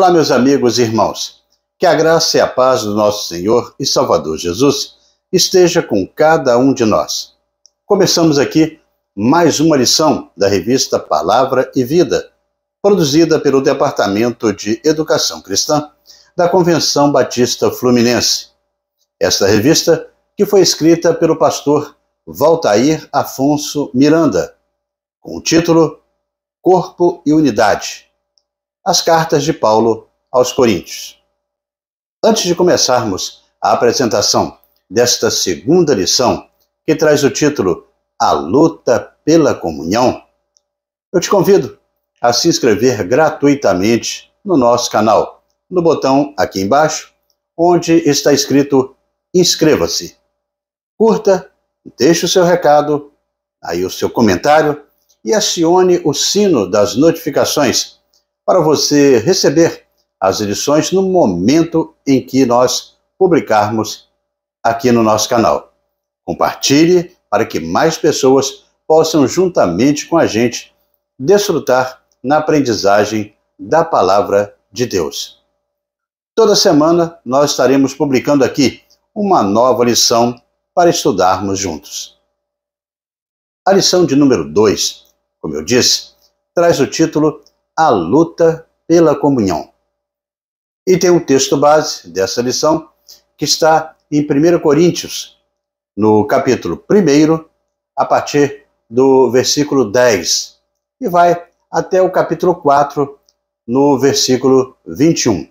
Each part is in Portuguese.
Olá, meus amigos e irmãos. Que a graça e a paz do nosso Senhor e Salvador Jesus esteja com cada um de nós. Começamos aqui mais uma lição da revista Palavra e Vida, produzida pelo Departamento de Educação Cristã da Convenção Batista Fluminense. Esta revista que foi escrita pelo pastor Valtair Afonso Miranda, com o título Corpo e Unidade. As cartas de Paulo aos Coríntios. Antes de começarmos a apresentação desta segunda lição, que traz o título A Luta pela Comunhão, eu te convido a se inscrever gratuitamente no nosso canal, no botão aqui embaixo, onde está escrito Inscreva-se. Curta, deixe o seu recado, aí o seu comentário e acione o sino das notificações para você receber as lições no momento em que nós publicarmos aqui no nosso canal. Compartilhe para que mais pessoas possam, juntamente com a gente, desfrutar na aprendizagem da Palavra de Deus. Toda semana nós estaremos publicando aqui uma nova lição para estudarmos juntos. A lição de número 2, como eu disse, traz o título A Luta pela Comunhão. E tem um texto base dessa lição que está em 1 Coríntios, no capítulo 1, a partir do versículo 10, e vai até o capítulo 4, no versículo 21.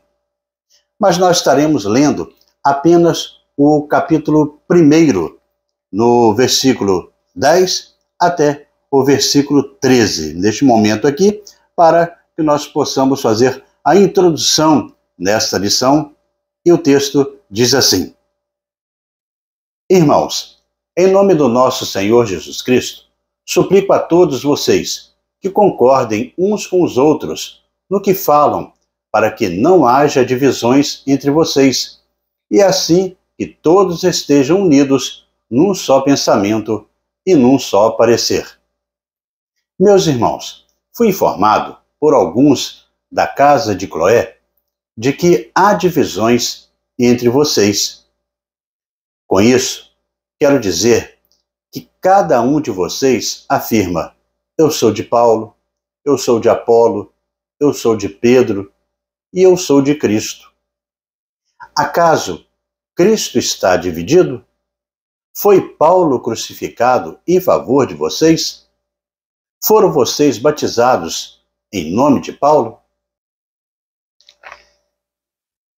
Mas nós estaremos lendo apenas o capítulo 1, no versículo 10 até o versículo 13, neste momento aqui, para que nós possamos fazer a introdução nesta lição, e o texto diz assim: Irmãos, em nome do nosso Senhor Jesus Cristo, suplico a todos vocês que concordem uns com os outros no que falam, para que não haja divisões entre vocês, e assim que todos estejam unidos num só pensamento e num só parecer. Meus irmãos, fui informado por alguns da casa de Cloé de que há divisões entre vocês. Com isso, quero dizer que cada um de vocês afirma: eu sou de Paulo, eu sou de Apolo, eu sou de Pedro e eu sou de Cristo. Acaso Cristo está dividido? Foi Paulo crucificado em favor de vocês? Foram vocês batizados em nome de Paulo?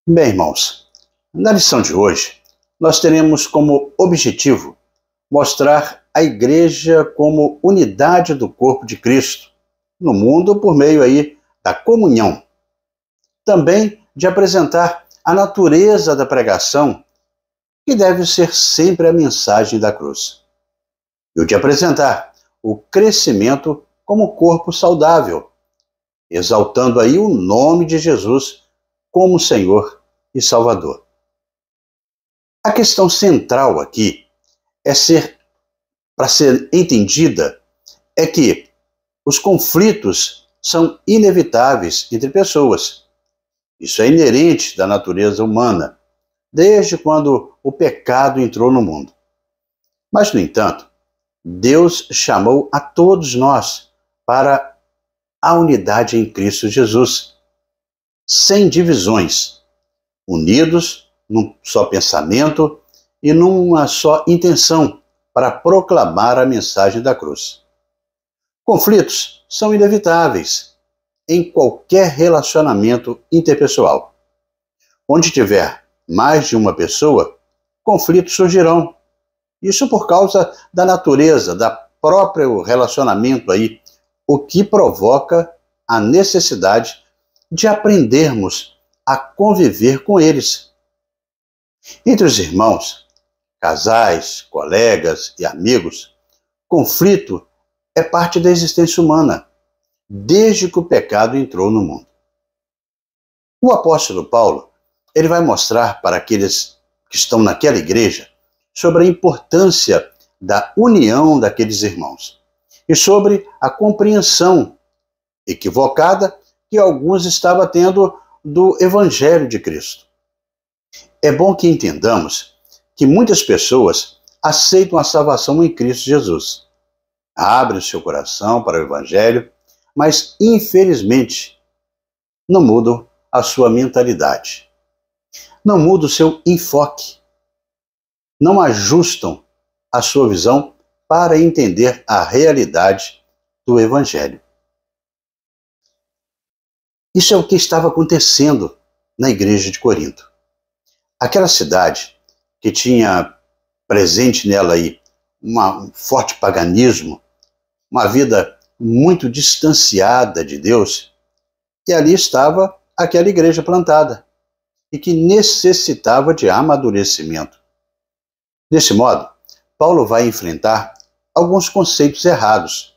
Bem, irmãos, na lição de hoje, nós teremos como objetivo mostrar a igreja como unidade do corpo de Cristo no mundo por meio aí da comunhão. Também de apresentar a natureza da pregação, que deve ser sempre a mensagem da cruz. E o de apresentar o crescimento como corpo saudável, exaltando aí o nome de Jesus como Senhor e Salvador. A questão central aqui para ser entendida, é que os conflitos são inevitáveis entre pessoas. Isso é inerente da natureza humana, desde quando o pecado entrou no mundo. Mas, no entanto, Deus chamou a todos nós para a unidade em Cristo Jesus, sem divisões, unidos num só pensamento e numa só intenção para proclamar a mensagem da cruz. Conflitos são inevitáveis em qualquer relacionamento interpessoal. Onde tiver mais de uma pessoa, conflitos surgirão. Isso por causa da natureza, da próprio relacionamento aí, o que provoca a necessidade de aprendermos a conviver com eles. Entre os irmãos, casais, colegas e amigos, conflito é parte da existência humana, desde que o pecado entrou no mundo. O apóstolo Paulo, ele vai mostrar para aqueles que estão naquela igreja sobre a importância da união daqueles irmãos e sobre a compreensão equivocada que alguns estavam tendo do Evangelho de Cristo. É bom que entendamos que muitas pessoas aceitam a salvação em Cristo Jesus, abrem o seu coração para o Evangelho, mas infelizmente não mudam a sua mentalidade, não mudam o seu enfoque, não ajustam a sua visão para entender a realidade do Evangelho. Isso é o que estava acontecendo na igreja de Corinto. Aquela cidade que tinha presente nela aí um forte paganismo, uma vida muito distanciada de Deus, e ali estava aquela igreja plantada e que necessitava de amadurecimento. Desse modo, Paulo vai enfrentar alguns conceitos errados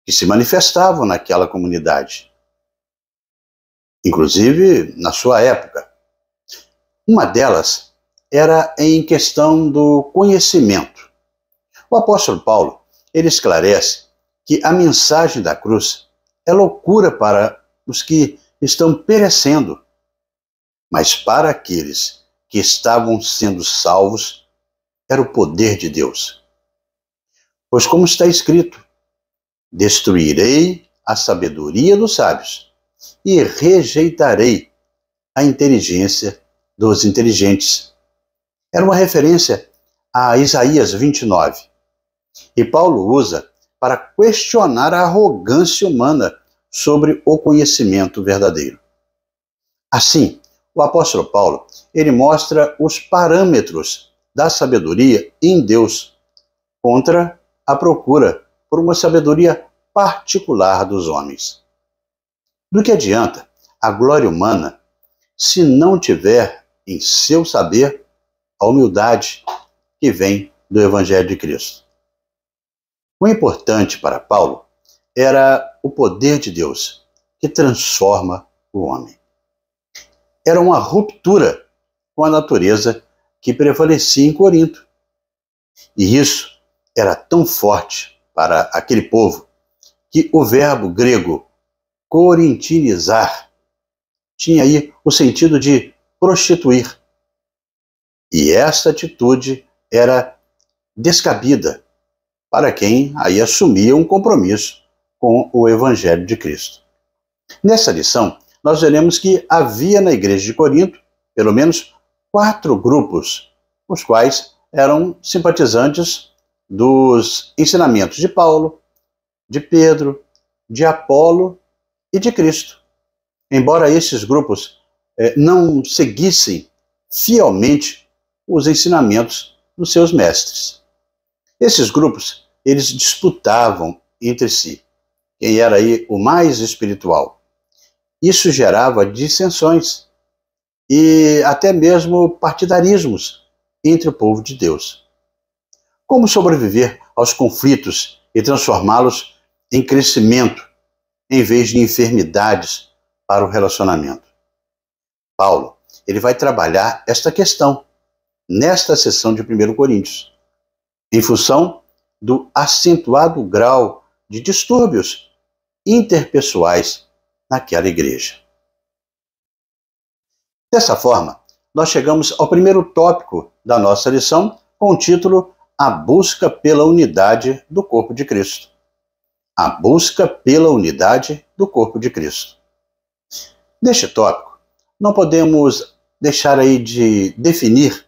que se manifestavam naquela comunidade, inclusive na sua época. Uma delas era em questão do conhecimento. O apóstolo Paulo, ele esclarece que a mensagem da cruz é loucura para os que estão perecendo, mas para aqueles que estavam sendo salvos, era o poder de Deus. Pois como está escrito, destruirei a sabedoria dos sábios e rejeitarei a inteligência dos inteligentes. Era uma referência a Isaías 29. E Paulo usa para questionar a arrogância humana sobre o conhecimento verdadeiro. Assim, o apóstolo Paulo, ele mostra os parâmetros da sabedoria em Deus contra a procura por uma sabedoria particular dos homens. Do que adianta a glória humana se não tiver em seu saber a humildade que vem do Evangelho de Cristo? O importante para Paulo era o poder de Deus que transforma o homem. Era uma ruptura com a natureza que prevalecia em Corinto. E isso era tão forte para aquele povo que o verbo grego corintinizar tinha aí o sentido de prostituir. E essa atitude era descabida para quem aí assumia um compromisso com o Evangelho de Cristo. Nessa lição, nós veremos que havia na igreja de Corinto, pelo menos 4 grupos, os quais eram simpatizantes dos ensinamentos de Paulo, de Pedro, de Apolo e de Cristo. Embora esses grupos não seguissem fielmente os ensinamentos dos seus mestres. Esses grupos, eles disputavam entre si quem era aí o mais espiritual. Isso gerava dissensões e até mesmo partidarismos entre o povo de Deus. Como sobreviver aos conflitos e transformá-los em crescimento, em vez de enfermidades para o relacionamento? Paulo, ele vai trabalhar esta questão nesta seção de 1 Coríntios, em função do acentuado grau de distúrbios interpessoais naquela igreja. Dessa forma, nós chegamos ao primeiro tópico da nossa lição, com o título A Busca pela Unidade do Corpo de Cristo. A busca pela unidade do Corpo de Cristo. Neste tópico, não podemos deixar aí de definir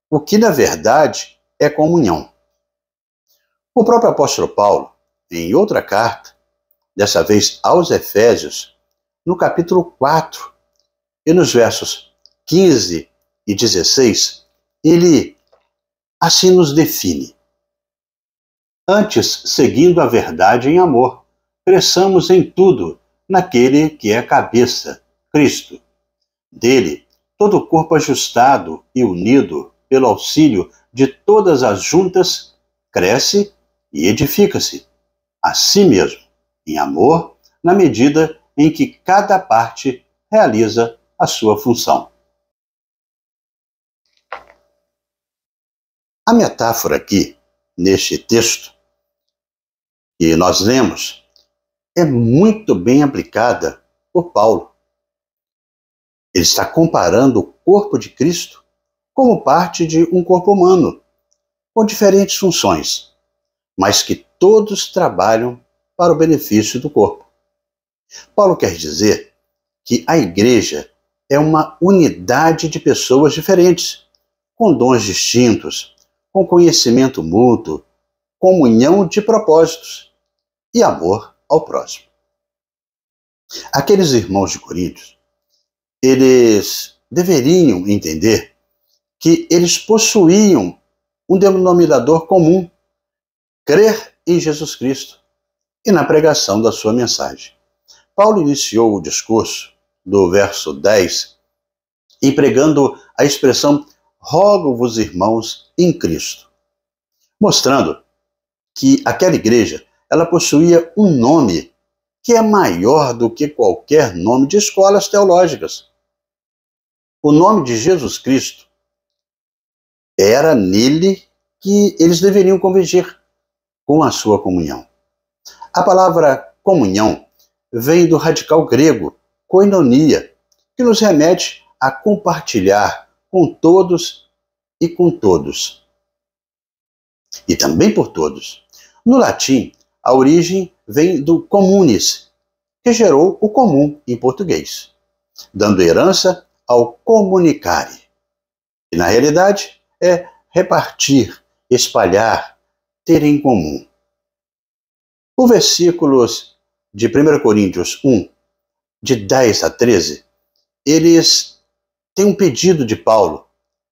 o que, na verdade, é comunhão. O próprio apóstolo Paulo, em outra carta, dessa vez aos Efésios, no capítulo 4, e nos versos 15 e 16, ele assim nos define. Antes, seguindo a verdade em amor, cresçamos em tudo naquele que é a cabeça, Cristo. Dele, todo o corpo ajustado e unido pelo auxílio de todas as juntas, cresce e edifica-se a si mesmo, em amor, na medida em que cada parte realiza a sua função. A metáfora aqui, neste texto que nós lemos, é muito bem aplicada por Paulo. Ele está comparando o corpo de Cristo como parte de um corpo humano, com diferentes funções, mas que todos trabalham para o benefício do corpo. Paulo quer dizer que a igreja é uma unidade de pessoas diferentes, com dons distintos, com conhecimento mútuo, comunhão de propósitos e amor ao próximo. Aqueles irmãos de Coríntios, eles deveriam entender que eles possuíam um denominador comum: crer em Jesus Cristo e na pregação da sua mensagem. Paulo iniciou o discurso do verso 10 empregando a expressão rogo-vos, irmãos, em Cristo, mostrando que aquela igreja ela possuía um nome que é maior do que qualquer nome de escolas teológicas. O nome de Jesus Cristo era nele que eles deveriam convergir com a sua comunhão. A palavra comunhão vem do radical grego koinonia, que nos remete a compartilhar com todos e com todos. E também por todos. No latim, a origem vem do communis, que gerou o comum em português, dando herança ao comunicare. E na realidade é repartir, espalhar, ter em comum. Os versículos de 1 Coríntios 1, de 10 a 13, eles têm um pedido de Paulo,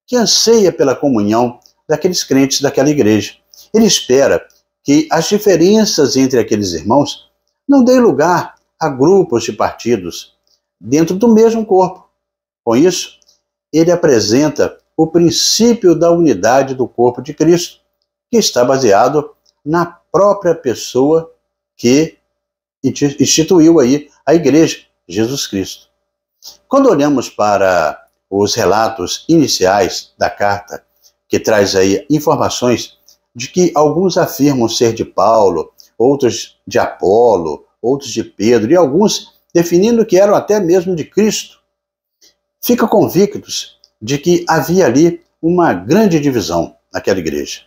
que anseia pela comunhão daqueles crentes daquela igreja. Ele espera que as diferenças entre aqueles irmãos não deem lugar a grupos de partidos dentro do mesmo corpo. Com isso, ele apresenta o princípio da unidade do corpo de Cristo, que está baseado na própria pessoa que instituiu aí a igreja, Jesus Cristo. Quando olhamos para os relatos iniciais da carta, que traz aí informações de que alguns afirmam ser de Paulo, outros de Apolo, outros de Pedro, e alguns definindo que eram até mesmo de Cristo, ficam convictos de que havia ali uma grande divisão naquela igreja.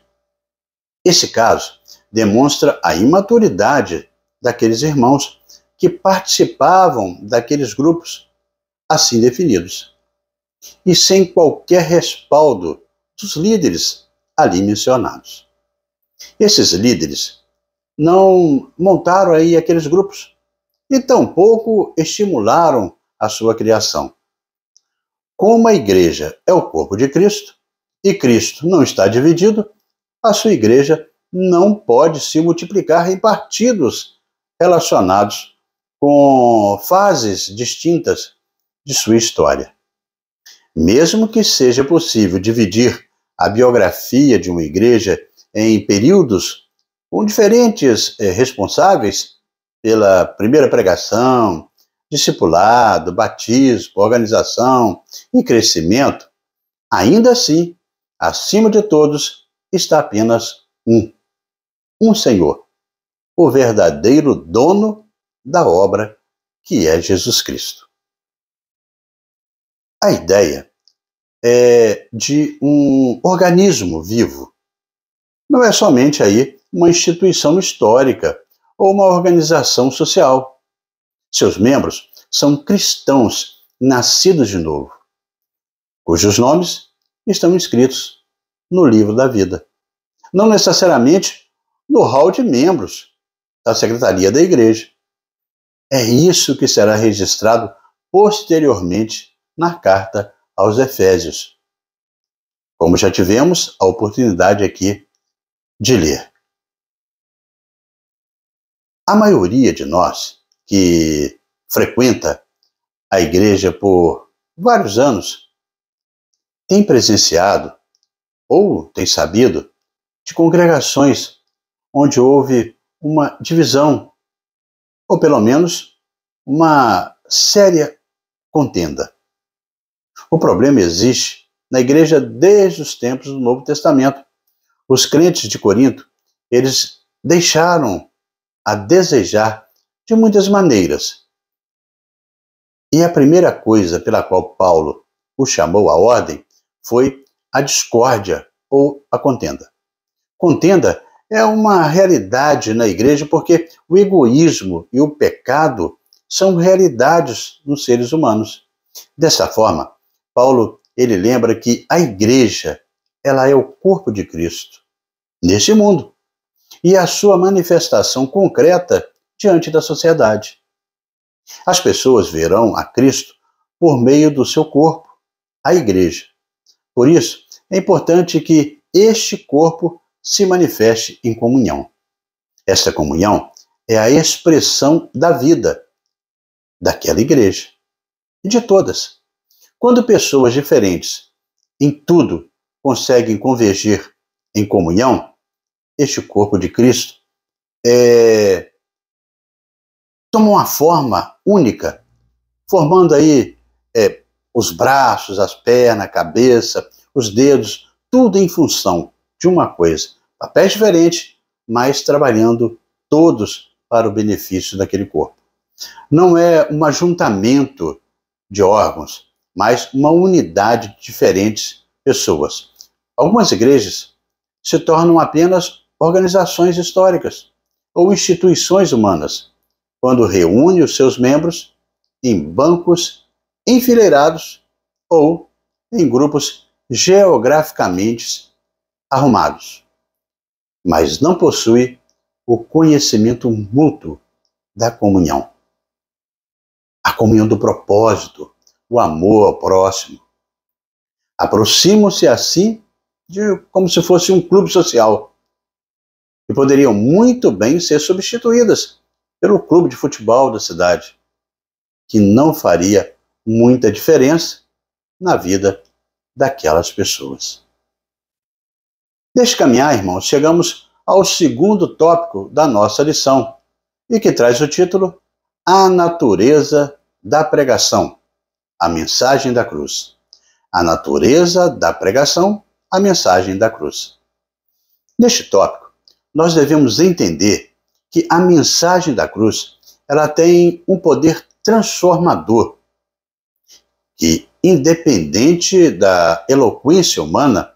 Esse caso demonstra a imaturidade daqueles irmãos que participavam daqueles grupos assim definidos, e sem qualquer respaldo dos líderes ali mencionados. Esses líderes não montaram aí aqueles grupos e tampouco estimularam a sua criação. Como a igreja é o corpo de Cristo e Cristo não está dividido, a sua igreja não pode se multiplicar em partidos relacionados com fases distintas de sua história. Mesmo que seja possível dividir a biografia de uma igreja em períodos com diferentes responsáveis pela primeira pregação, discipulado, batismo, organização e crescimento, ainda assim, acima de todos, está apenas um Senhor, o verdadeiro dono da obra, que é Jesus Cristo. A ideia é de um organismo vivo. Não é somente aí uma instituição histórica ou uma organização social. Seus membros são cristãos nascidos de novo, cujos nomes estão inscritos no livro da vida. Não necessariamente no hall de membros da secretaria da igreja. É isso que será registrado posteriormente na carta aos Efésios, como já tivemos a oportunidade aqui de ler. A maioria de nós que frequenta a igreja por vários anos tem presenciado ou tem sabido de congregações onde houve uma divisão, ou pelo menos uma séria contenda. O problema existe na igreja desde os tempos do Novo Testamento. Os crentes de Corinto, eles deixaram a desejar de muitas maneiras. E a primeira coisa pela qual Paulo o chamou à ordem foi a discórdia ou a contenda. Contenda é uma realidade na igreja porque o egoísmo e o pecado são realidades nos seres humanos. Dessa forma, Paulo ele lembra que a igreja ela é o corpo de Cristo neste mundo e a sua manifestação concreta diante da sociedade. As pessoas verão a Cristo por meio do seu corpo, a igreja. Por isso, é importante que este corpo se manifeste em comunhão. Esta comunhão é a expressão da vida daquela igreja e de todas. Quando pessoas diferentes em tudo conseguem convergir em comunhão, este corpo de Cristo toma uma forma única, formando aí os braços, as pernas, a cabeça, os dedos, tudo em função de uma coisa. Papéis diferentes, mas trabalhando todos para o benefício daquele corpo. Não é um ajuntamento de órgãos, mas uma unidade de diferentes pessoas. Algumas igrejas se tornam apenas organizações históricas ou instituições humanas, quando reúne os seus membros em bancos enfileirados ou em grupos geograficamente arrumados, mas não possui o conhecimento mútuo da comunhão. A comunhão do propósito, o amor ao próximo. Aproximam-se assim como se fosse um clube social, que poderiam muito bem ser substituídas pelo clube de futebol da cidade, que não faria muita diferença na vida daquelas pessoas. Neste caminhar, irmãos, chegamos ao segundo tópico da nossa lição, e que traz o título A Natureza da Pregação, a Mensagem da Cruz. A natureza da pregação, a mensagem da cruz. Neste tópico, nós devemos entender que a mensagem da cruz ela tem um poder transformador, que, independente da eloquência humana,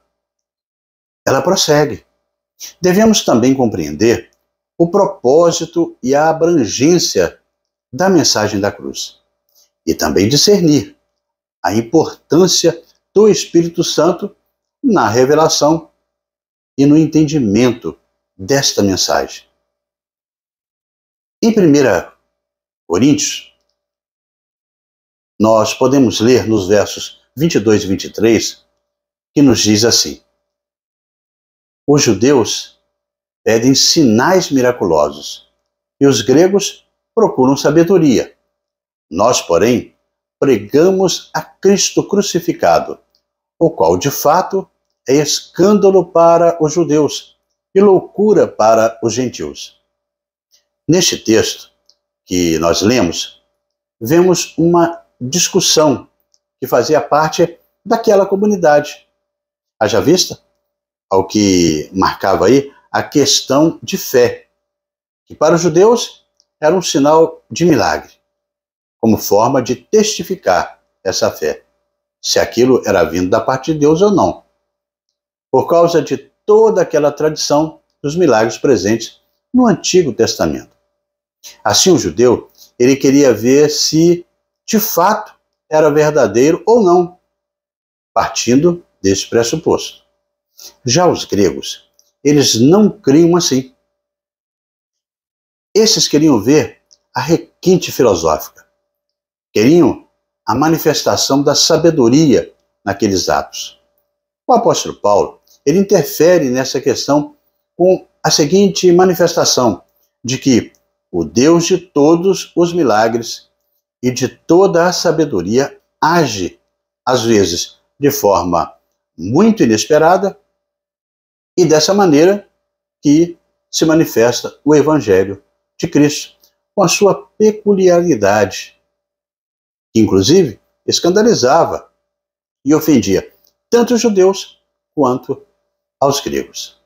ela prossegue. Devemos também compreender o propósito e a abrangência da mensagem da cruz, e também discernir a importância do Espírito Santo na revelação e no entendimento desta mensagem. Em 1 Coríntios, nós podemos ler nos versos 22 e 23, que nos diz assim: os judeus pedem sinais miraculosos e os gregos procuram sabedoria. Nós, porém, pregamos a Cristo crucificado, o qual, de fato, é escândalo para os judeus e loucura para os gentios. Neste texto que nós lemos, vemos uma discussão que fazia parte daquela comunidade. Haja vista ao que marcava aí a questão de fé, que para os judeus era um sinal de milagre, como forma de testificar essa fé, se aquilo era vindo da parte de Deus ou não, por causa de toda aquela tradição dos milagres presentes no Antigo Testamento. Assim, o judeu, ele queria ver se de fato era verdadeiro ou não, partindo desse pressuposto. Já os gregos, eles não criam assim. Esses queriam ver a requinte filosófica, queriam a manifestação da sabedoria naqueles atos. O apóstolo Paulo, ele interfere nessa questão com a seguinte manifestação de que o Deus de todos os milagres e de toda a sabedoria age, às vezes, de forma muito inesperada e dessa maneira que se manifesta o Evangelho de Cristo, com a sua peculiaridade, que inclusive escandalizava e ofendia tanto os judeus quanto aos gregos.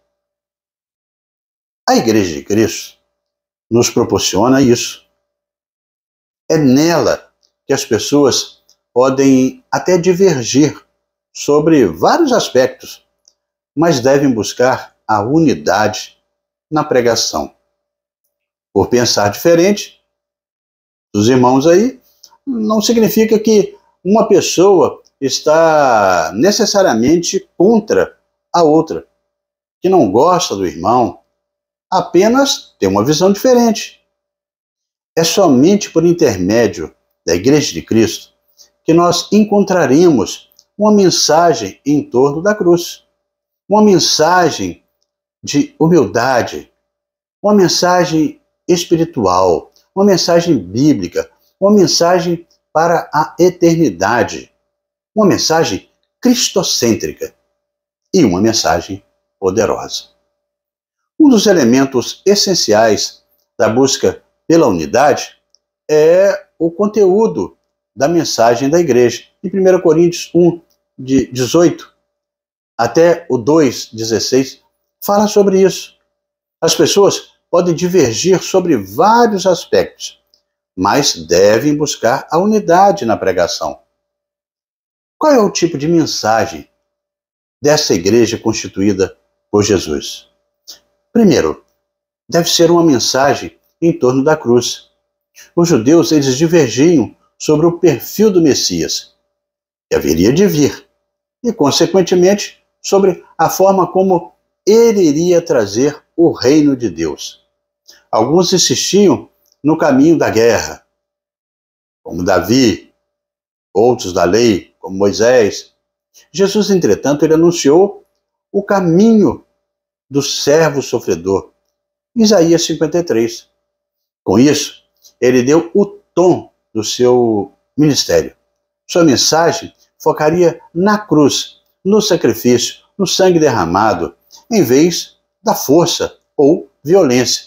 A Igreja de Cristo nos proporciona isso. É nela que as pessoas podem até divergir sobre vários aspectos, mas devem buscar a unidade na pregação. Por pensar diferente dos irmãos aí, não significa que uma pessoa está necessariamente contra a outra, que não gosta do irmão, apenas tem uma visão diferente. É somente por intermédio da Igreja de Cristo que nós encontraremos uma mensagem em torno da cruz, uma mensagem de humildade, uma mensagem espiritual, uma mensagem bíblica, uma mensagem para a eternidade, uma mensagem cristocêntrica e uma mensagem poderosa. Um dos elementos essenciais da busca pela unidade é o conteúdo da mensagem da igreja. Em 1 Coríntios 1, de 18 até o 2, 16, fala sobre isso. As pessoas podem divergir sobre vários aspectos, mas devem buscar a unidade na pregação. Qual é o tipo de mensagem dessa igreja constituída por Jesus? Primeiro, deve ser uma mensagem em torno da cruz. Os judeus, eles divergiam sobre o perfil do Messias, que haveria de vir, e, consequentemente, sobre a forma como ele iria trazer o reino de Deus. Alguns insistiam no caminho da guerra, como Davi, outros da lei, como Moisés. Jesus, entretanto, ele anunciou o caminho do servo sofredor, Isaías 53. Com isso, ele deu o tom do seu ministério. Sua mensagem focaria na cruz, no sacrifício, no sangue derramado, em vez da força ou violência.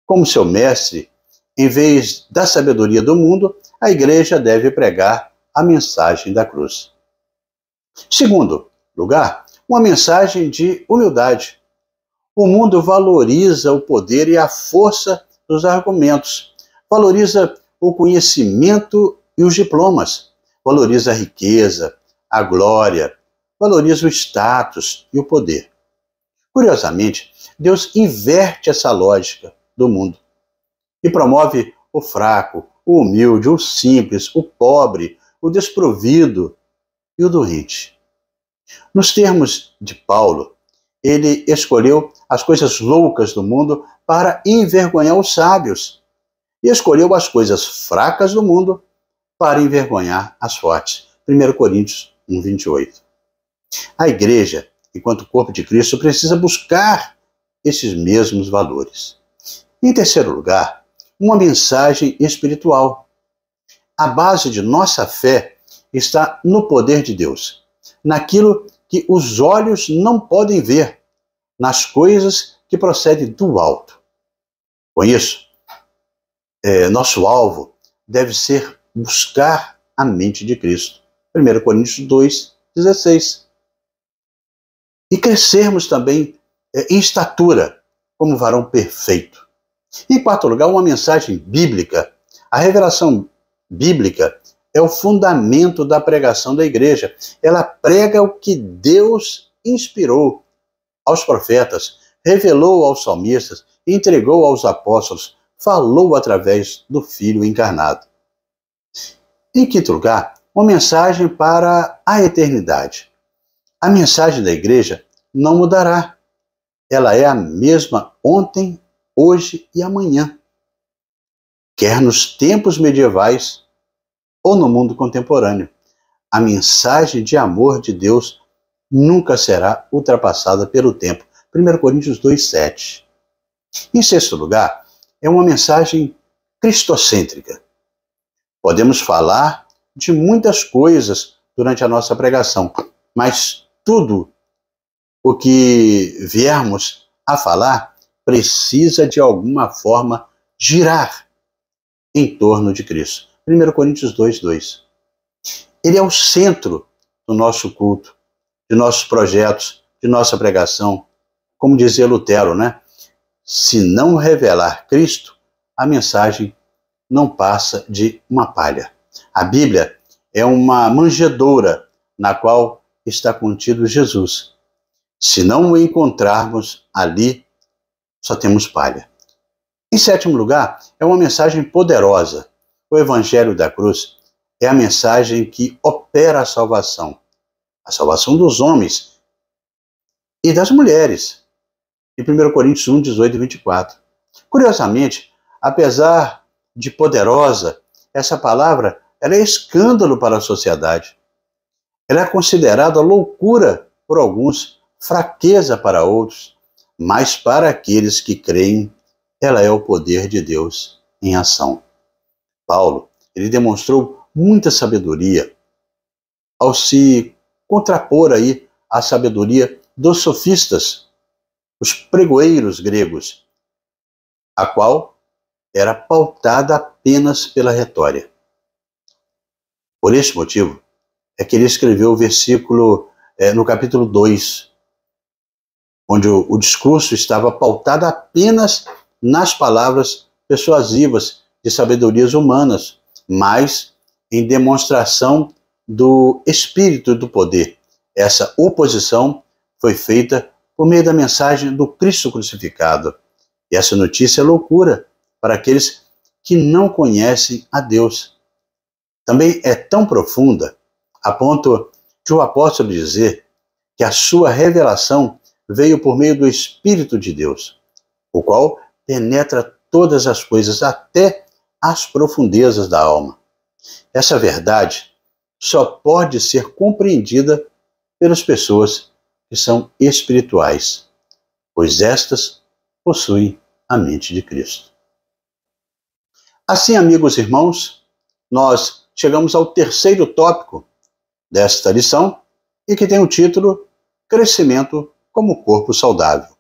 Como seu mestre, em vez da sabedoria do mundo, a igreja deve pregar a mensagem da cruz. Segundo lugar, uma mensagem de humildade. O mundo valoriza o poder e a força dos argumentos, valoriza o conhecimento e os diplomas, valoriza a riqueza, a glória, valoriza o status e o poder. Curiosamente, Deus inverte essa lógica do mundo e promove o fraco, o humilde, o simples, o pobre, o desprovido e o doente. Nos termos de Paulo, ele escolheu as coisas loucas do mundo para envergonhar os sábios e escolheu as coisas fracas do mundo para envergonhar as fortes. 1 Coríntios 1, 28. A igreja, enquanto corpo de Cristo, precisa buscar esses mesmos valores. Em terceiro lugar, uma mensagem espiritual. A base de nossa fé está no poder de Deus, naquilo que os olhos não podem ver, nas coisas que procedem do alto. Com isso, nosso alvo deve ser buscar a mente de Cristo. 1 Coríntios 2, 16. E crescermos também em estatura, como varão perfeito. Em quarto lugar, uma mensagem bíblica. A revelação bíblica é o fundamento da pregação da igreja. Ela prega o que Deus inspirou aos profetas, revelou aos salmistas, entregou aos apóstolos, falou através do Filho encarnado. Em quinto lugar, uma mensagem para a eternidade. A mensagem da igreja não mudará. Ela é a mesma ontem, hoje e amanhã. Quer nos tempos medievais ou no mundo contemporâneo. A mensagem de amor de Deus nunca será ultrapassada pelo tempo. 1 Coríntios 2, 7. Em sexto lugar, é uma mensagem cristocêntrica. Podemos falar de muitas coisas durante a nossa pregação, mas tudo o que viermos a falar precisa de alguma forma girar em torno de Cristo. 1 Coríntios 2, 2. Ele é o centro do nosso culto, de nossos projetos, de nossa pregação. Como dizia Lutero, né? Se não revelar Cristo, a mensagem não passa de uma palha. A Bíblia é uma manjedoura na qual está contido Jesus. Se não o encontrarmos ali, só temos palha. Em sétimo lugar, é uma mensagem poderosa. O Evangelho da Cruz é a mensagem que opera a salvação dos homens e das mulheres. Em 1 Coríntios 1, 18 e 24. Curiosamente, apesar de poderosa, essa palavra ela é escândalo para a sociedade. Ela é considerada loucura por alguns, fraqueza para outros, mas para aqueles que creem, ela é o poder de Deus em ação. Paulo, ele demonstrou muita sabedoria ao se contrapor aí à sabedoria dos sofistas, os pregoeiros gregos, a qual era pautada apenas pela retórica. Por esse motivo, é que ele escreveu o versículo no capítulo 2, onde o discurso estava pautado apenas nas palavras persuasivas de sabedorias humanas, mas em demonstração do espírito do poder. Essa oposição foi feita por meio da mensagem do Cristo crucificado. E essa notícia é loucura para aqueles que não conhecem a Deus. Também é tão profunda a ponto de o apóstolo dizer que a sua revelação veio por meio do Espírito de Deus, o qual penetra todas as coisas, até as profundezas da alma. Essa verdade só pode ser compreendida pelas pessoas que são espirituais, pois estas possuem a mente de Cristo. Assim, amigos e irmãos, nós chegamos ao terceiro tópico desta lição e que tem o título Crescimento como corpo saudável.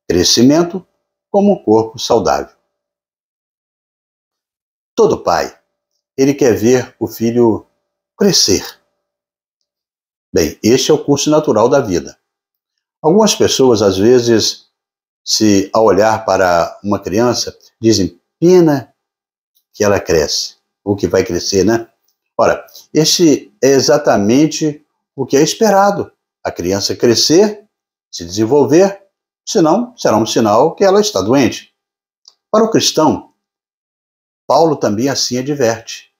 Crescimento como corpo saudável. Todo pai, ele quer ver o filho crescer. Bem, este é o curso natural da vida. Algumas pessoas, às vezes, se ao olhar para uma criança, dizem, pena que ela cresce, ou que vai crescer, né? Ora, este é exatamente o que é esperado. A criança crescer, se desenvolver, senão será um sinal que ela está doente. Para o cristão, Paulo também assim adverte.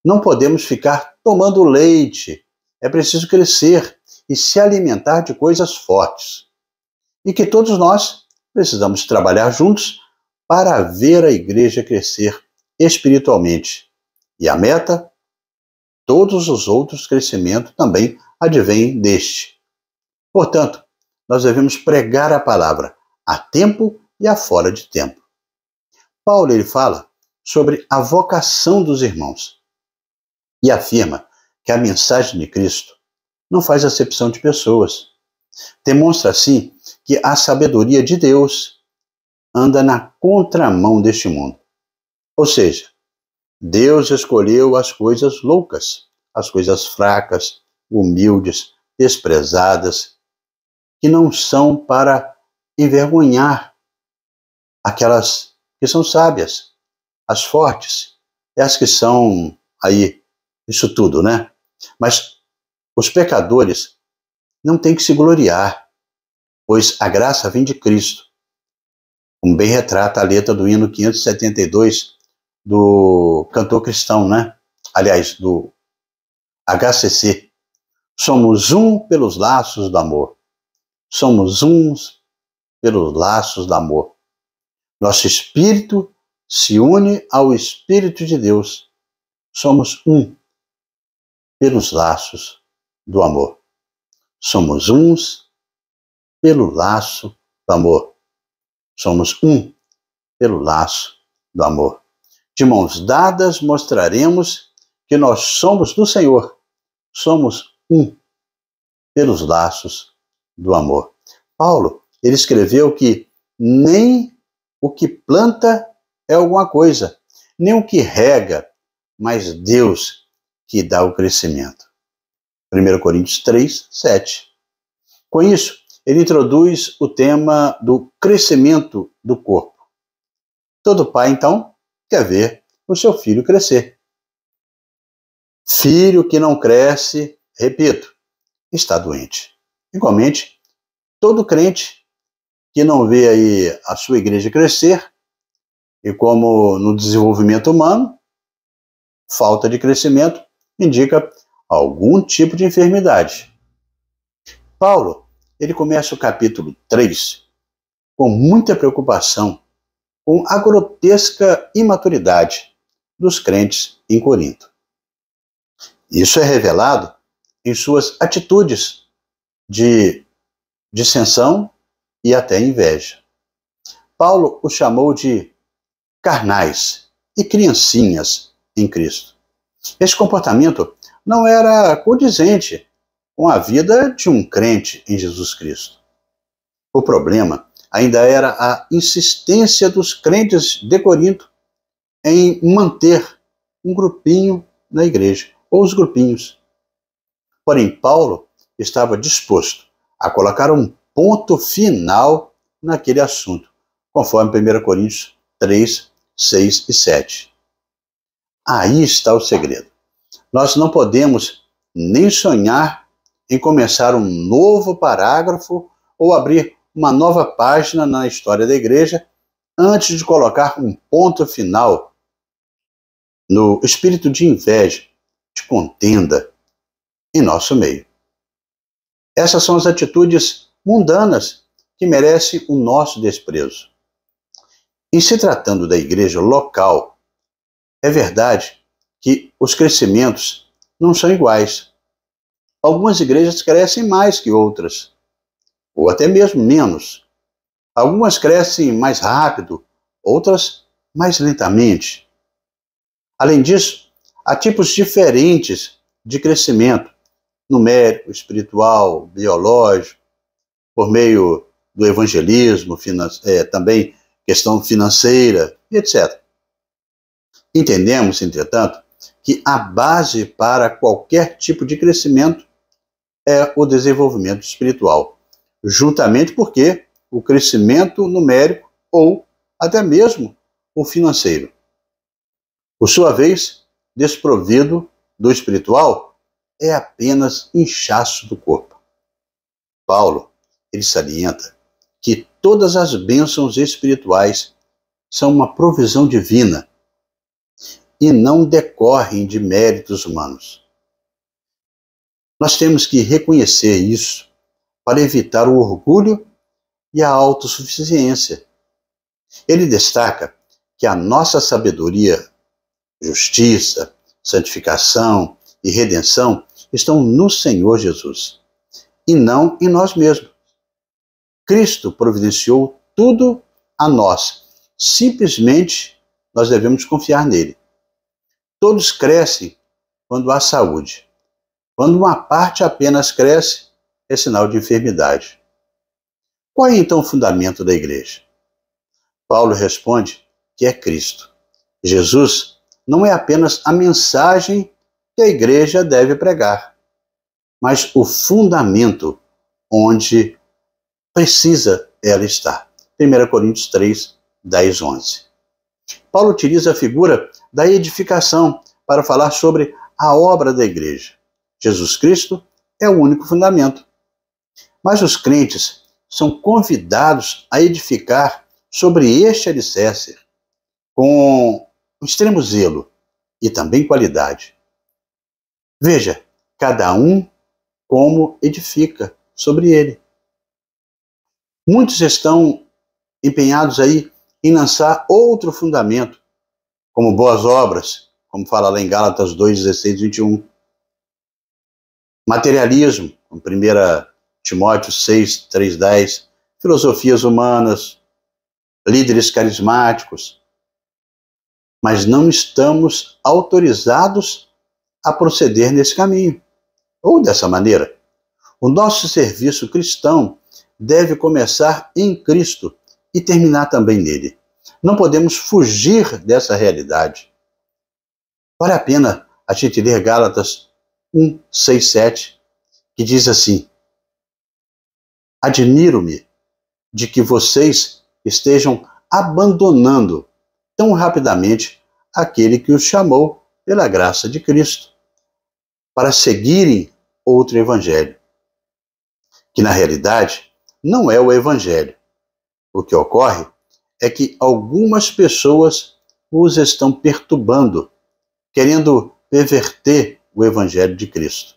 Não podemos ficar tomando leite. É preciso crescer e se alimentar de coisas fortes. E que todos nós precisamos trabalhar juntos para ver a igreja crescer espiritualmente. E a meta? Todos os outros crescimentos também advêm deste. Portanto, nós devemos pregar a palavra a tempo e a fora de tempo. Paulo ele fala sobre a vocação dos irmãos e afirma que a mensagem de Cristo não faz acepção de pessoas. Demonstra assim que a sabedoria de Deus anda na contramão deste mundo. Ou seja, Deus escolheu as coisas loucas, as coisas fracas, humildes, desprezadas, que não são para envergonhar aquelas que são sábias, as fortes, as que são aí, isso tudo, né? Mas os pecadores não têm que se gloriar, pois a graça vem de Cristo, como bem retrata a letra do hino 572 do cantor cristão, né? Aliás, do HCC. Somos um pelos laços do amor. Somos uns pelos laços do amor. Nosso espírito se une ao Espírito de Deus. Somos um pelos laços do amor. Somos uns pelo laço do amor. Somos um pelo laço do amor. De mãos dadas mostraremos que nós somos do Senhor. Somos um pelos laços do amor. Paulo, ele escreveu que nem o que planta é alguma coisa, nem o que rega, mas Deus que dá o crescimento. 1 Coríntios 3, 7. Com isso, ele introduz o tema do crescimento do corpo. Todo pai, então, quer ver o seu filho crescer. Filho que não cresce, repito, está doente. Igualmente, todo crente que não vê aí a sua igreja crescer, e como no desenvolvimento humano, falta de crescimento indica algum tipo de enfermidade. Paulo, ele começa o capítulo 3 com muita preocupação com a grotesca imaturidade dos crentes em Corinto. Isso é revelado em suas atitudes de dissensão e até inveja. Paulo os chamou de carnais e criancinhas em Cristo. Esse comportamento não era condizente com a vida de um crente em Jesus Cristo. O problema ainda era a insistência dos crentes de Corinto em manter um grupinho na igreja, ou os grupinhos. Porém, Paulo estava disposto a colocar um ponto final naquele assunto, conforme 1 Coríntios 3, 6 e 7. Aí está o segredo. Nós não podemos nem sonhar em começar um novo parágrafo ou abrir uma nova página na história da igreja antes de colocar um ponto final no espírito de inveja, de contenda em nosso meio. Essas são as atitudes mundanas que merecem o nosso desprezo. Em se tratando da igreja local, é verdade que os crescimentos não são iguais. Algumas igrejas crescem mais que outras, ou até mesmo menos. Algumas crescem mais rápido, outras mais lentamente. Além disso, há tipos diferentes de crescimento, numérico, espiritual, biológico, por meio do evangelismo, também questão financeira, etc. Entendemos, entretanto, que a base para qualquer tipo de crescimento é o desenvolvimento espiritual, juntamente porque o crescimento numérico ou até mesmo o financeiro, por sua vez, desprovido do espiritual, é apenas inchaço do corpo. Paulo, ele salienta que todas as bênçãos espirituais são uma provisão divina e não decorrem de méritos humanos. Nós temos que reconhecer isso para evitar o orgulho e a autossuficiência. Ele destaca que a nossa sabedoria, justiça, santificação e redenção estão no Senhor Jesus e não em nós mesmos. Cristo providenciou tudo a nós. Simplesmente nós devemos confiar nele. Todos crescem quando há saúde. Quando uma parte apenas cresce, é sinal de enfermidade. Qual é então o fundamento da igreja? Paulo responde que é Cristo. Jesus não é apenas a mensagem que a igreja deve pregar, mas o fundamento onde precisa ela estar. 1 Coríntios 3, 10, 11. Paulo utiliza a figura da edificação para falar sobre a obra da igreja. Jesus Cristo é o único fundamento. Mas os crentes são convidados a edificar sobre este alicerce com extremo zelo e também qualidade. Veja, cada um como edifica sobre ele. Muitos estão empenhados aí em lançar outro fundamento, como boas obras, como fala lá em Gálatas 2, 16, 21. Materialismo, como 1 Timóteo 6, 3, 10. Filosofias humanas, líderes carismáticos. Mas não estamos autorizados a proceder nesse caminho, ou dessa maneira. O nosso serviço cristão deve começar em Cristo e terminar também nele. Não podemos fugir dessa realidade. Vale a pena a gente ler Gálatas 1, 6, 7, que diz assim: admiro-me de que vocês estejam abandonando tão rapidamente aquele que os chamou pela graça de Cristo para seguirem outro evangelho, que na realidade não é o evangelho. O que ocorre é que algumas pessoas os estão perturbando, querendo perverter o evangelho de Cristo.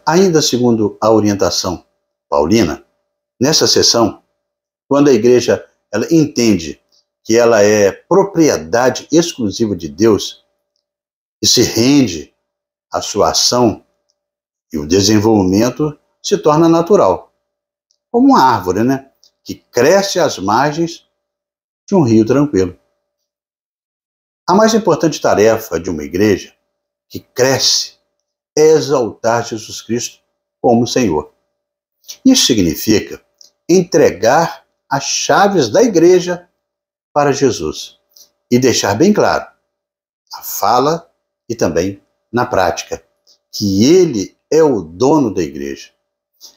Ainda segundo a orientação paulina, nessa sessão, quando a igreja ela entende que ela é propriedade exclusiva de Deus e se rende à sua ação, e o desenvolvimento se torna natural, como uma árvore, né, que cresce às margens de um rio tranquilo. A mais importante tarefa de uma igreja que cresce é exaltar Jesus Cristo como Senhor. Isso significa entregar as chaves da igreja para Jesus e deixar bem claro, na fala e também na prática, que Ele é o dono da igreja.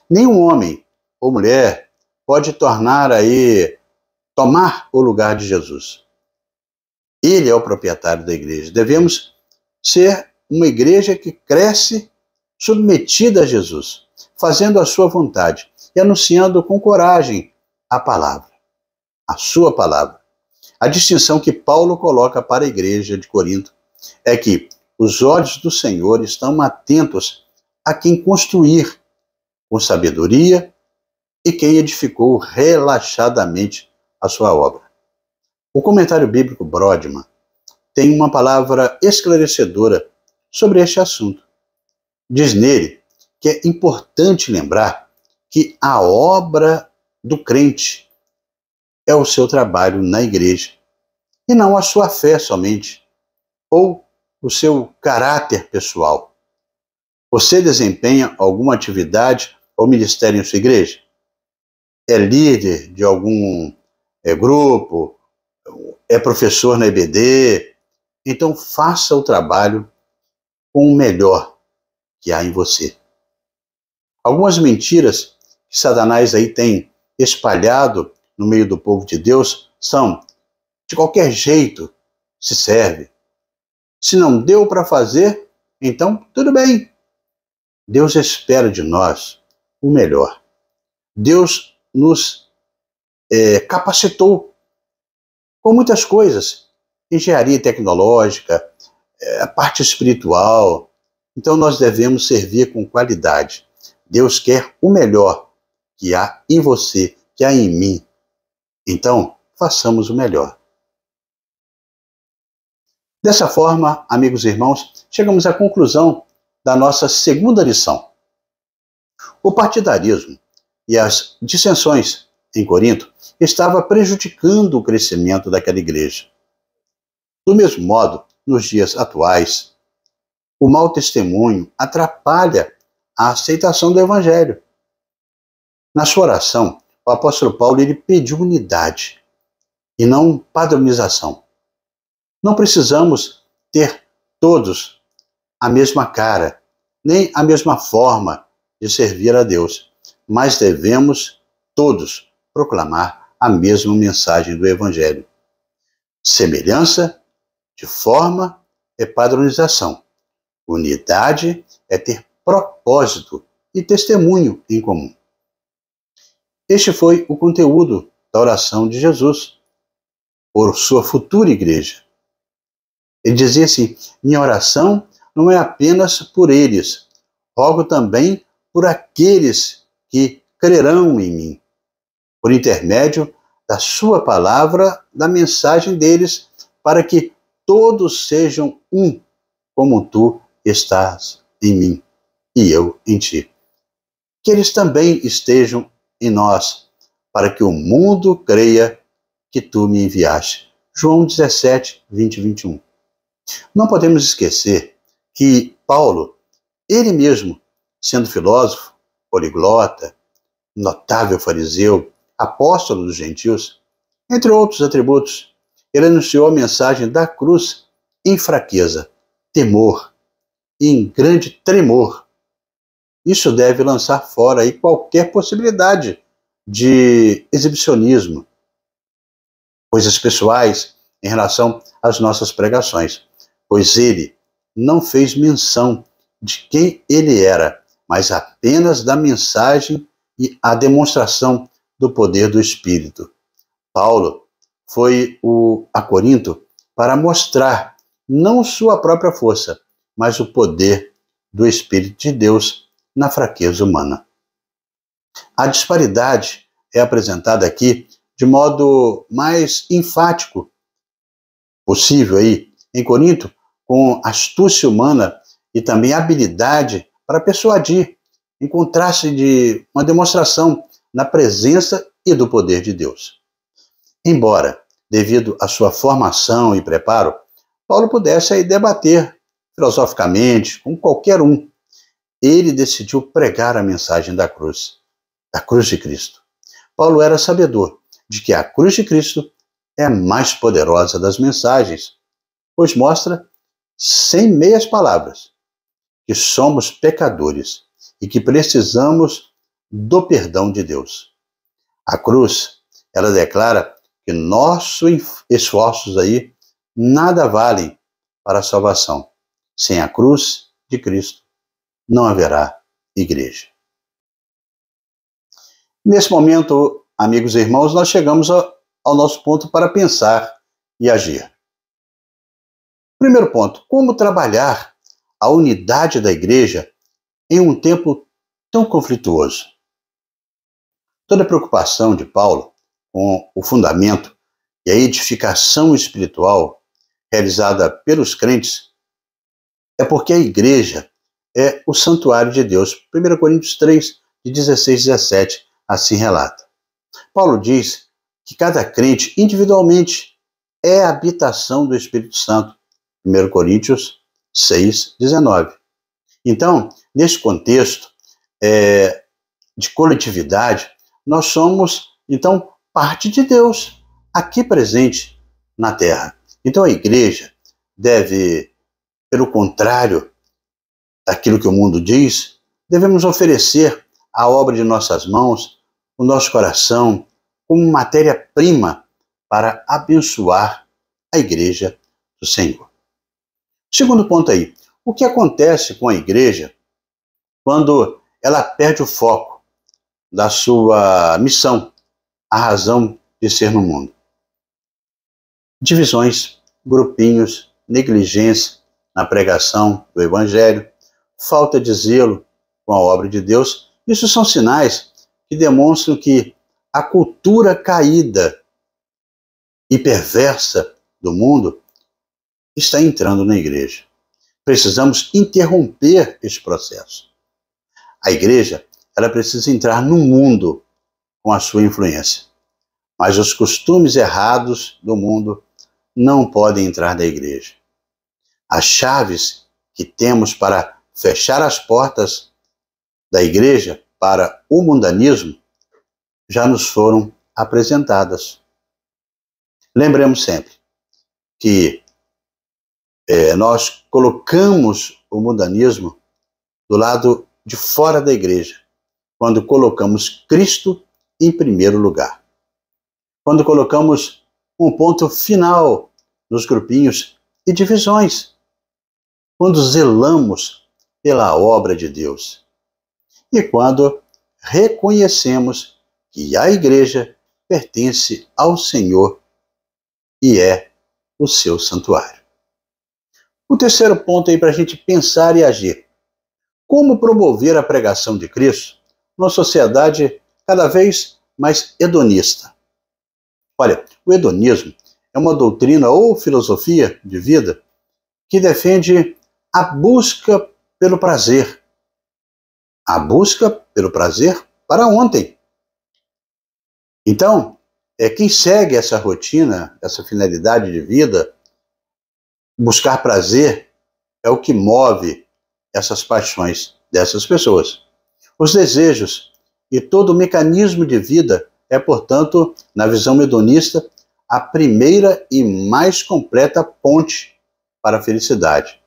Nenhum homem ou mulher pode tomar o lugar de Jesus. Ele é o proprietário da igreja. Devemos ser uma igreja que cresce submetida a Jesus, fazendo a sua vontade e anunciando com coragem a palavra, a sua palavra. A distinção que Paulo coloca para a igreja de Corinto é que os olhos do Senhor estão atentos a quem construir com sabedoria e quem edificou relaxadamente a sua obra. O comentário bíblico Brodmann tem uma palavra esclarecedora sobre este assunto. Diz nele que é importante lembrar que a obra do crente é o seu trabalho na igreja, e não a sua fé somente, ou o seu caráter pessoal. Você desempenha alguma atividade ou ministério em sua igreja? É líder de algum grupo? É professor na EBD? Então faça o trabalho com o melhor que há em você. Algumas mentiras que Satanás aí tem espalhado no meio do povo de Deus são: de qualquer jeito se serve. Se não deu para fazer, então tudo bem. Deus espera de nós o melhor. Deus nos capacitou com muitas coisas, engenharia tecnológica, a parte espiritual. Então nós devemos servir com qualidade. Deus quer o melhor que há em você, que há em mim. Então, façamos o melhor. Dessa forma, amigos e irmãos, chegamos à conclusão da nossa segunda lição. O partidarismo e as dissensões em Corinto estavam prejudicando o crescimento daquela igreja. Do mesmo modo, nos dias atuais, o mau testemunho atrapalha a aceitação do evangelho. Na sua oração, o apóstolo Paulo ele pediu unidade e não padronização. Não precisamos ter todos a mesma cara, nem a mesma forma de servir a Deus, mas devemos todos proclamar a mesma mensagem do evangelho. Semelhança de forma é padronização. Unidade é ter propósito e testemunho em comum. Este foi o conteúdo da oração de Jesus por sua futura igreja. Ele dizia assim: minha oração não é apenas por eles, rogo também por aqueles que crerão em mim, por intermédio da sua palavra, da mensagem deles, para que todos sejam um, como tu estás em mim e eu em ti. Que eles também estejam em nós, para que o mundo creia que tu me enviaste. João 17, 20 e 21. Não podemos esquecer que Paulo, ele mesmo, sendo filósofo, poliglota, notável fariseu, apóstolo dos gentios, entre outros atributos, ele anunciou a mensagem da cruz em fraqueza, temor e em grande tremor. Isso deve lançar fora aí qualquer possibilidade de exibicionismo, coisas pessoais em relação às nossas pregações, pois ele não fez menção de quem ele era, mas apenas da mensagem e a demonstração do poder do Espírito. Paulo foi a Corinto para mostrar não sua própria força, mas o poder do Espírito de Deus na fraqueza humana. A disparidade é apresentada aqui de modo mais enfático possível aí em Corinto, com astúcia humana e também habilidade para persuadir, em contraste de uma demonstração na presença e do poder de Deus. Embora, devido à sua formação e preparo, Paulo pudesse aí debater filosoficamente com qualquer um, ele decidiu pregar a mensagem da cruz de Cristo. Paulo era sabedor de que a cruz de Cristo é a mais poderosa das mensagens, pois mostra, sem meias palavras, que somos pecadores e que precisamos do perdão de Deus. A cruz, ela declara que nossos esforços aí nada valem para a salvação. Sem a cruz de Cristo, não haverá igreja. Nesse momento, amigos e irmãos, nós chegamos ao nosso ponto para pensar e agir. Primeiro ponto, como trabalhar a unidade da igreja em um tempo tão conflituoso? Toda a preocupação de Paulo com o fundamento e a edificação espiritual realizada pelos crentes é porque a igreja é o santuário de Deus. 1 Coríntios 3, de 16 e 17, assim relata. Paulo diz que cada crente individualmente é a habitação do Espírito Santo. 1 Coríntios 6, 19. Então, nesse contexto de coletividade, nós somos, então, parte de Deus, aqui presente na Terra. Então, a igreja deve, pelo contrário daquilo que o mundo diz, devemos oferecer a obra de nossas mãos, o nosso coração, como matéria-prima para abençoar a igreja do Senhor. Segundo ponto aí, o que acontece com a igreja quando ela perde o foco da sua missão, a razão de ser no mundo? Divisões, grupinhos, negligência na pregação do Evangelho, falta de zelo com a obra de Deus, isso são sinais que demonstram que a cultura caída e perversa do mundo está entrando na igreja. Precisamos interromper esse processo. A igreja, ela precisa entrar no mundo com a sua influência. Mas os costumes errados do mundo não podem entrar na igreja. As chaves que temos para fechar as portas da igreja para o mundanismo já nos foram apresentadas. Lembremos sempre que nós colocamos o mundanismo do lado de fora da igreja, quando colocamos Cristo em primeiro lugar. Quando colocamos um ponto final nos grupinhos e divisões. Quando zelamos pela obra de Deus. E quando reconhecemos que a igreja pertence ao Senhor e é o seu santuário. O terceiro ponto aí para a gente pensar e agir. Como promover a pregação de Cristo numa sociedade cada vez mais hedonista? Olha, o hedonismo é uma doutrina ou filosofia de vida que defende a busca pelo prazer. A busca pelo prazer para ontem. Então, quem segue essa rotina, essa finalidade de vida, buscar prazer, é o que move essas paixões dessas pessoas. Os desejos e todo o mecanismo de vida é, portanto, na visão hedonista, a primeira e mais completa ponte para a felicidade.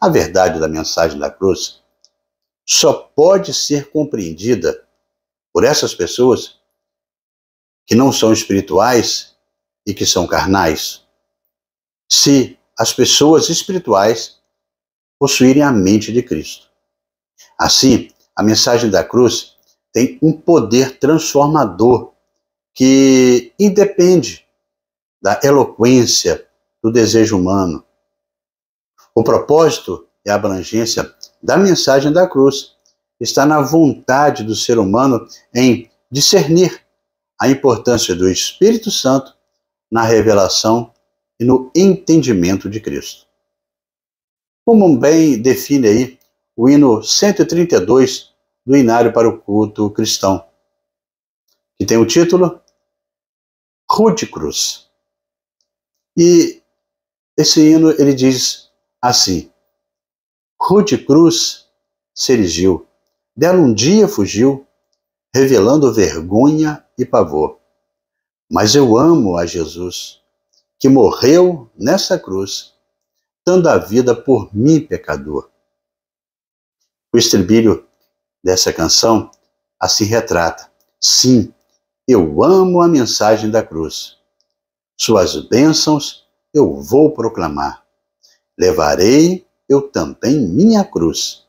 A verdade da mensagem da cruz só pode ser compreendida por essas pessoas que não são espirituais e que são carnais, se as pessoas espirituais possuírem a mente de Cristo. Assim, a mensagem da cruz tem um poder transformador que independe da eloquência, do desejo humano. O propósito e a abrangência da mensagem da cruz está na vontade do ser humano em discernir a importância do Espírito Santo na revelação e no entendimento de Cristo. Como bem define aí o hino 132 do Inário para o Culto Cristão, que tem o título Rude Cruz. E esse hino ele diz assim: Rude cruz se erigiu, dela um dia fugiu, revelando vergonha e pavor. Mas eu amo a Jesus, que morreu nessa cruz, dando a vida por mim, pecador. O estribilho dessa canção assim retrata: sim, eu amo a mensagem da cruz. Suas bênçãos eu vou proclamar. Levarei eu também minha cruz,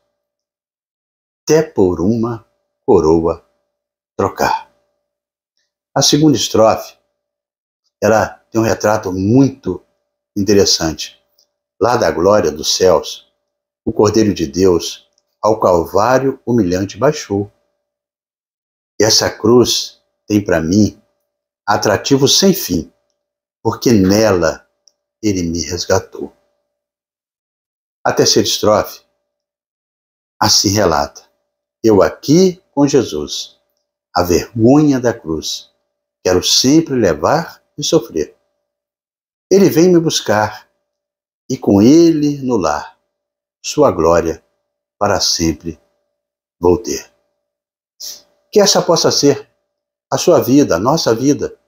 até por uma coroa trocar. A segunda estrofe, ela tem um retrato muito interessante. Lá da glória dos céus, o Cordeiro de Deus ao Calvário humilhante baixou. E essa cruz tem para mim atrativo sem fim, porque nela ele me resgatou. A terceira estrofe assim relata: eu aqui com Jesus, a vergonha da cruz, quero sempre levar e sofrer. Ele vem me buscar, e com ele no lar, sua glória para sempre vou ter. Que essa possa ser a sua vida, a nossa vida,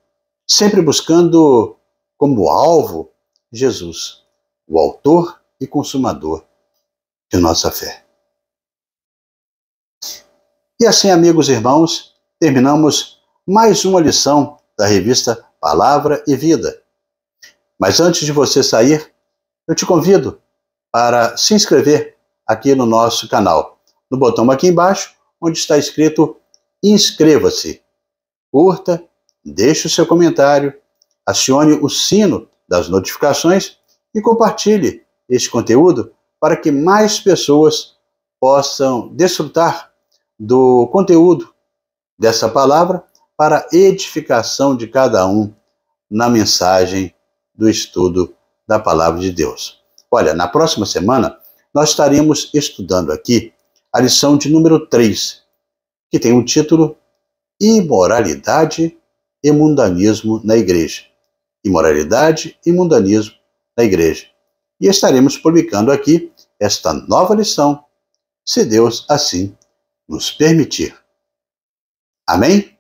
sempre buscando como alvo Jesus, o autor e consumador de nossa fé. E assim, amigos e irmãos, terminamos mais uma lição da revista Palavra e Vida. Mas antes de você sair, eu te convido para se inscrever aqui no nosso canal, no botão aqui embaixo, onde está escrito inscreva-se. Curta, deixe o seu comentário, acione o sino das notificações e compartilhe este conteúdo para que mais pessoas possam desfrutar do conteúdo dessa palavra para edificação de cada um na mensagem do estudo da Palavra de Deus. Olha, na próxima semana nós estaremos estudando aqui a lição de número 3, que tem o título Imoralidade e Mundanismo na Igreja. Imoralidade e Mundanismo na Igreja. E estaremos publicando aqui esta nova lição, se Deus assim nos permitir. Amém?